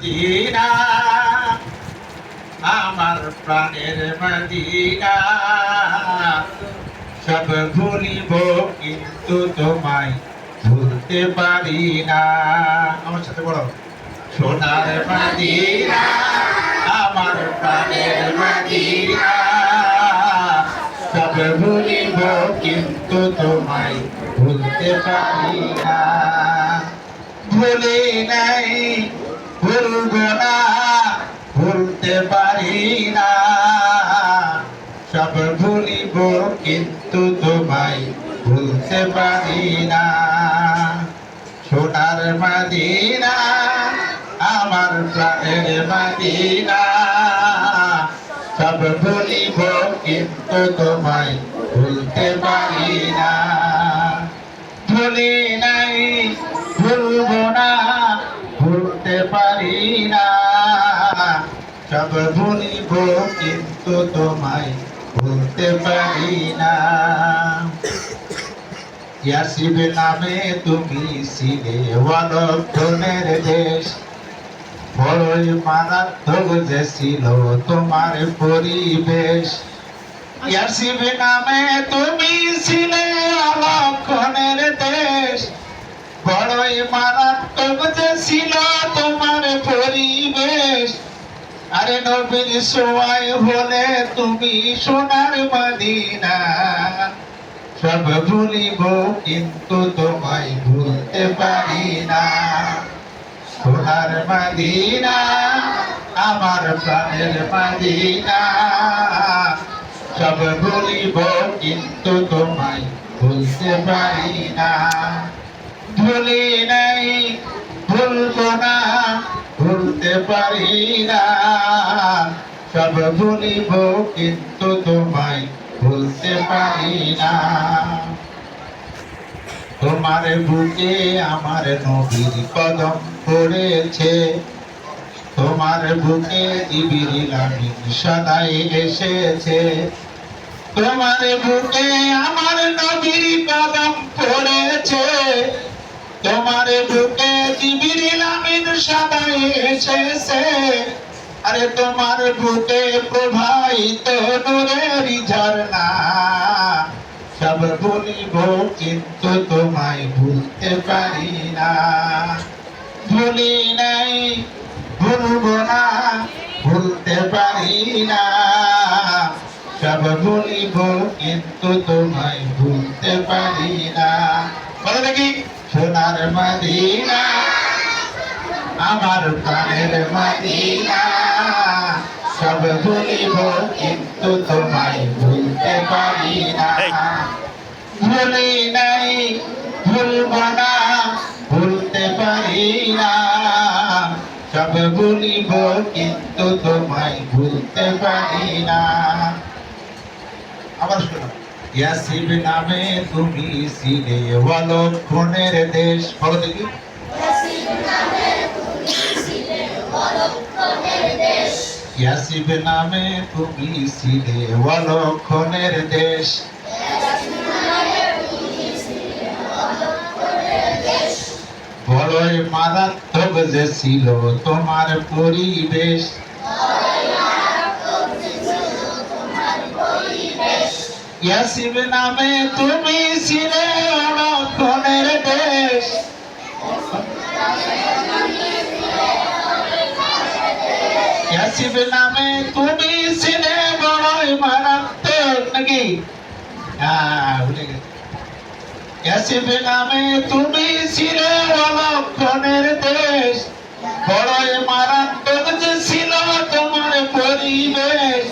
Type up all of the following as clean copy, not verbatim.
Medina আমার প্রাণের Medina সব ভুলিব কিন্তু তোমায় ভুলতে পারি না। আমার সাথে বলো, সোনার মদিনা আমার প্রাণের মদিনা সব ভুলিব কিন্তু তোমায় ভুলতে পারি না। ভুলি নাই, ভুলব না, ভুলতে পারি না, সব ভুলিব কিন্তু তোমায় ভুলতে পারি না। সোনার মদিনা আমার প্রাণের মদিনা সব ভুলিব কিন্তু তোমায় ভুলতে পারি না। ভুলি নাই, ভুলব না, ভুলতে পারি না, সব ভুলিব কিন্তু তোমায় ভুলতে পারি না। ইয়াসিব নামে তুমি ছিলে অলক্ষণের দেশ, বড়ই মারাত্মক যে ছিল তোমার পরিবেশ। ইয়াসিব নামে তুমি ছিলে অলক্ষণের দেশ, বড়ই মারাত্মক যে ছিল তোমার পরিবেশ। আরে নবীর সোয়াই হলে তুমি সোনার মদিনা সব ভুলিব কিন্তু তোমায় ভুলতে পারি না। সোনার মদিনা আমার প্রাণের মদিনা সব ভুলিব কিন্তু তোমায় ভুলতে পারি না। ভুলি নাই, ভুলব না, ভুলতে পারি না, সব ভুলিব কিন্তু তোমায় ভুলতে পারি না। তোমার বুকে আমার নবীর কদম পড়েছে, তোমার বুকে জিবরিল আমিন সদাই এসেছে। তোমার বুকে আমার নবীর কদম পড়েছে, তোমার বুকে জিবরিল আমিন সদাই এসেছে। আরে তোমার বুকে প্রবাহিত নূরের ঝর্ণা সব ভুলিব কিন্তু তোমায় ভুলতে পারি না। ভুলি নাই, ভুলব না, ভুলতে পারি না, সব ভুলিব কিন্তু তোমায় ভুলতে পারি না। বলো দেখি, সোনার মদিনা আমার প্রাণের মদিনা সব ভুলিব কিন্তু তোমায় ভুলতে পারি না। ভুলি নাই, ভুলব না, ভুলতে পারি না, সব ভুলিব কিন্তু তোমায় ভুলতে পারি না। আবার শোনো, ইয়াসিব নামে তুমি ছিলে অলক্ষণের দেশ। বলো দেখি, ইয়াসিব নামে তুমি ছিলে অলক্ষণের দেশ, বড়ই মারাত্মক যে ছিল তোমার পরিবেশ। ইয়াসিব নামে তুমি ছিলে অলক্ষণের দেশ, ইয়াসিব নামে তুমি ছিলে বড়ই মারাত্মক। নাকি ভুলে গেছি। ইয়াসিব নামে তুমি ছিলে অলক্ষণের দেশ, বড়ই মারাত্মক যে ছিল তোমার পরিবেশ।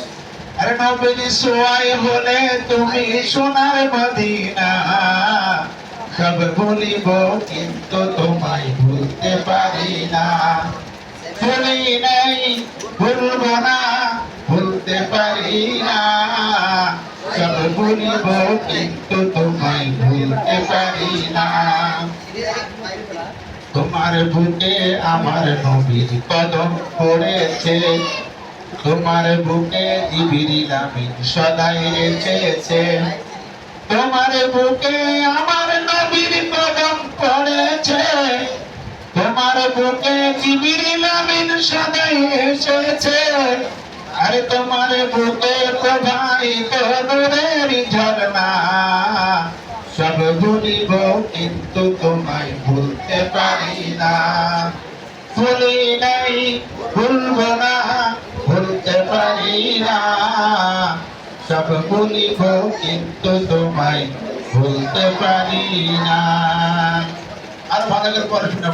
আরে নবীর সোয়াই হলে তুমি সোনার মদিনা সব ভুলিব কিন্তু তোমায় ভুলতে পারি না। ভুলি নাই, ভুলব না, ভুলতে পারি না, সব ভুলিব কিন্তু তোমায় ভুলতে পারি না। তোমার বুকে আমার নবীর কদম পড়েছে, তোমার বুকে জিবরিল আমিন সদাই এসেছে। তোমার বুকে আমার নবীর কদম পড়েছে, তোমার বুকে জিবরিল আমিন সদাই এসেছে, আরে তোমার বুকে তো ভাই তরুণের ঝরনা, সব ভুলিব কিন্তু তোমায় ভুলতে পারি না। ভুলি নাই, ভুলবো না, ভুলতে পারি না, সব ভুলিব কিন্তু তোমায় ভুলতে পারি না। আর ভালো করে পড়াশোনা,